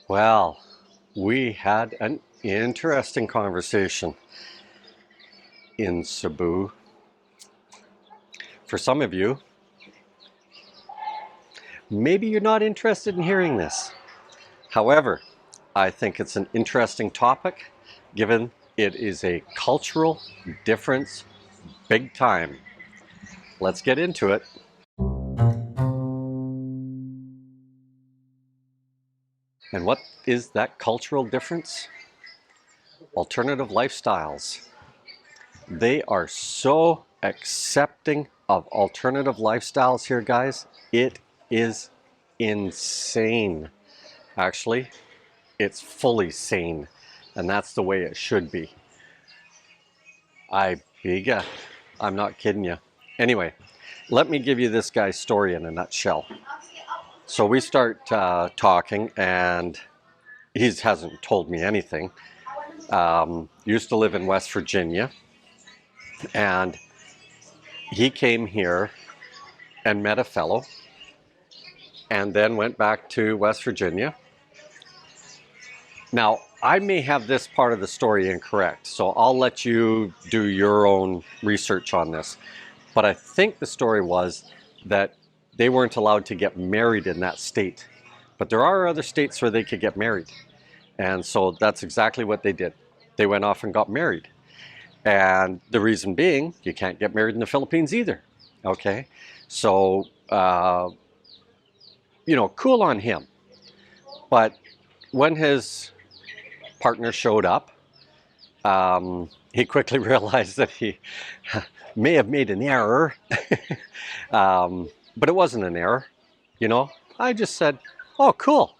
Well, we had an interesting conversation in Cebu. For some of you, maybe you're not interested in hearing this. However, I think it's an interesting topic given it is a cultural difference big time. Let's get into it. And what is that cultural difference? Alternative lifestyles. They are so accepting of alternative lifestyles here, guys. It is insane. Actually, it's fully sane, and that's the way it should be. I'm not kidding you. Anyway, let me give you this guy's story in a nutshell. So we start talking, and he hasn't told me anything. Used to live in West Virginia, and he came here and met a fellow, and then went back to West Virginia. Now, I may have this part of the story incorrect, so I'll let you do your own research on this. But I think the story was that they weren't allowed to get married in that state. But there are other states where they could get married. And so that's exactly what they did. They went off and got married. And the reason being, you can't get married in the Philippines either. Okay? So, cool on him. But when his partner showed up, he quickly realized that he may have made an error. But it wasn't an error, I just said, oh, cool,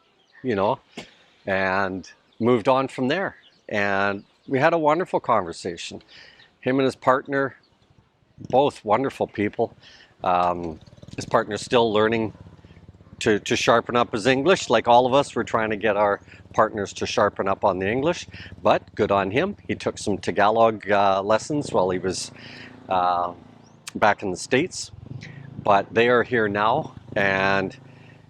and moved on from there. And we had a wonderful conversation. Him and his partner, both wonderful people. His partner's still learning to sharpen up his English. Like all of us, we're trying to get our partners to sharpen up on the English, but good on him. He took some Tagalog lessons while he was back in the States, but they are here now, and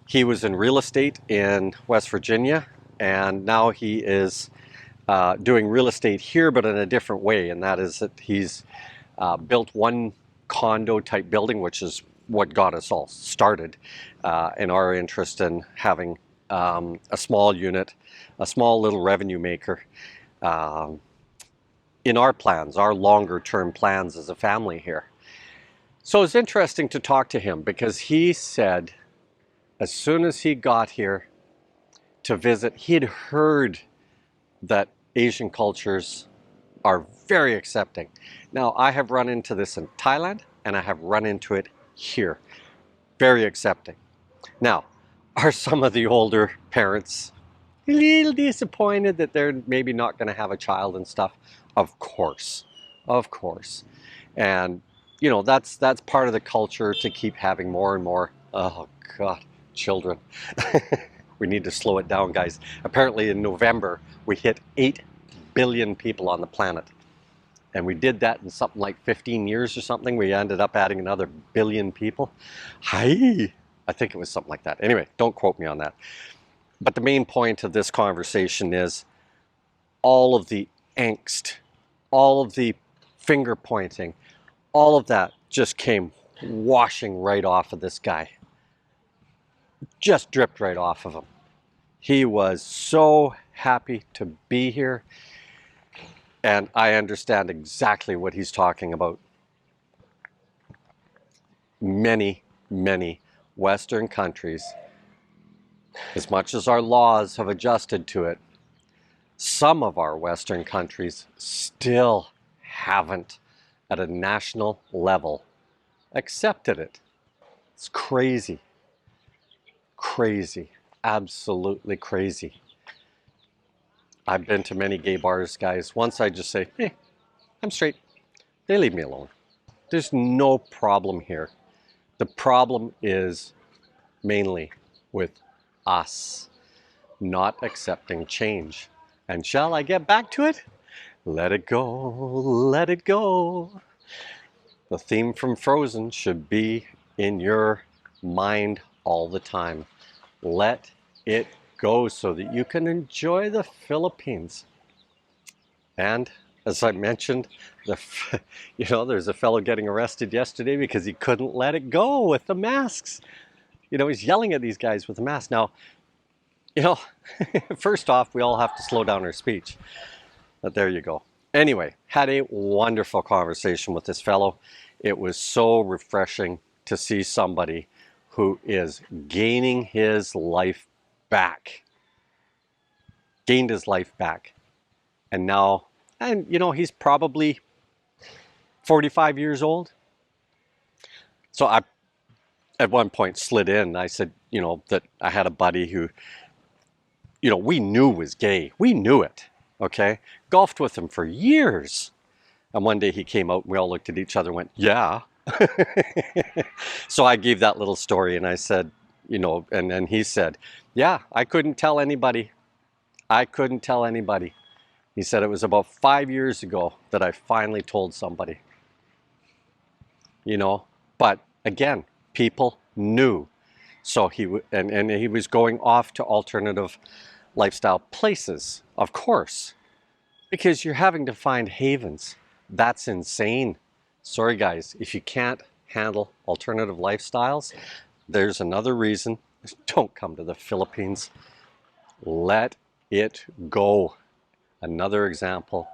he was in real estate in West Virginia, and now he is doing real estate here, but in a different way, and that is that he's built one condo type building, which is what got us all started in our interest in having a small unit, a small little revenue maker in our plans, our longer term plans as a family here. So it's interesting to talk to him because he said as soon as he got here to visit, he had heard that Asian cultures are very accepting. Now, I have run into this in Thailand, and I have run into it here. Very accepting. Now, are some of the older parents a little disappointed that they're maybe not going to have a child and stuff? Of course. And that's part of the culture, to keep having more and more, oh God, children. We need to slow it down, guys. Apparently in November we hit 8 billion people on the planet, and we did that in something like 15 years or something. We ended up adding another billion people. Hi, I think it was something like that. Anyway, don't quote me on that. But the main point of this conversation is all of the angst, all of the finger pointing, all of that just came washing right off of this guy. Just dripped right off of him. He was so happy to be here, and I understand exactly what he's talking about. Many Western countries, as much as our laws have adjusted to it, some of our Western countries still haven't, at a national level, accepted it. It's crazy. Crazy. Absolutely crazy. I've been to many gay bars, guys. Once I just say, hey, I'm straight. They leave me alone. There's no problem here. The problem is mainly with us not accepting change. And shall I get back to it? Let it go, let it go. The theme from Frozen should be in your mind all the time. Let it go so that you can enjoy the Philippines. And as I mentioned, there's a fellow getting arrested yesterday because he couldn't let it go with the masks. He's yelling at these guys with the mask. Now, first off, we all have to slow down our speech. But there you go. Anyway, had a wonderful conversation with this fellow. It was so refreshing to see somebody who is gaining his life back. Gained his life back. And now, he's probably 45 years old. So I, at one point, slid in. I said, that I had a buddy who, we knew was gay. We knew it, okay? Golfed with him for years. And one day he came out and we all looked at each other and went, yeah. So I gave that little story and I said, and then he said, yeah, I couldn't tell anybody. I couldn't tell anybody. He said it was about 5 years ago that I finally told somebody. But again, people knew. So he was going off to alternative lifestyle places, of course, because you're having to find havens. That's insane. Sorry guys, if you can't handle alternative lifestyles, there's another reason. Don't come to the Philippines. Let it go. Another example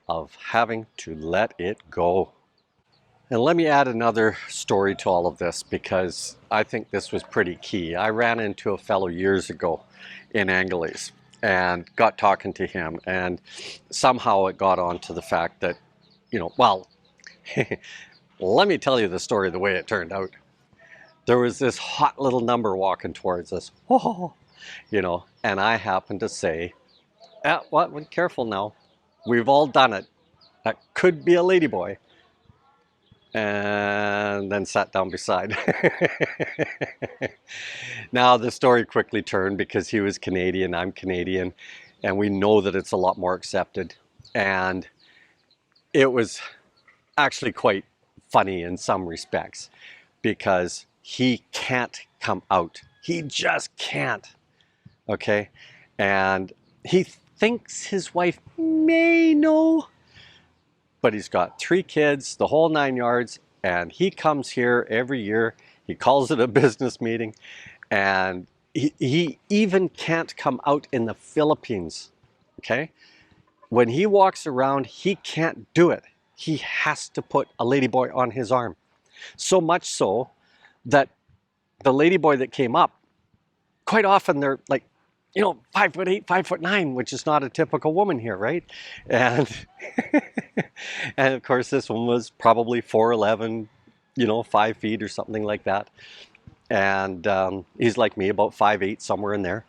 of having to let it go. And let me add another story to all of this because I think this was pretty key. I ran into a fellow years ago in Angeles and got talking to him, and somehow it got on to the fact that, let me tell you the story the way it turned out. There was this hot little number walking towards us, and I happened to say, what? Careful now. We've all done it. That could be a ladyboy. And then sat down beside. Now the story quickly turned because he was Canadian, I'm Canadian, and we know that it's a lot more accepted. And it was actually quite funny in some respects because he can't come out. He just can't. Okay? And he thinks his wife may know, but he's got 3 kids, the whole 9 yards, and he comes here every year. He calls it a business meeting, and he even can't come out in the Philippines, okay? When he walks around, he can't do it. He has to put a ladyboy on his arm. So much so that the ladyboy that came up, quite often they're like, 5'8", 5'9", which is not a typical woman here, right? And and of course this one was probably 4'11", 5 feet or something like that. And he's like me, about 5'8", somewhere in there.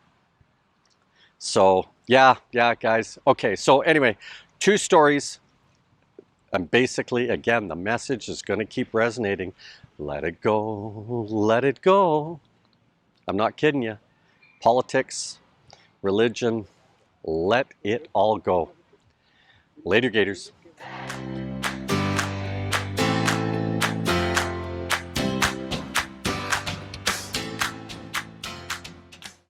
So yeah, guys. Okay, so anyway, 2 stories. And basically, again, the message is going to keep resonating. Let it go, let it go. I'm not kidding you. Politics, religion, let it all go. Later, Gators.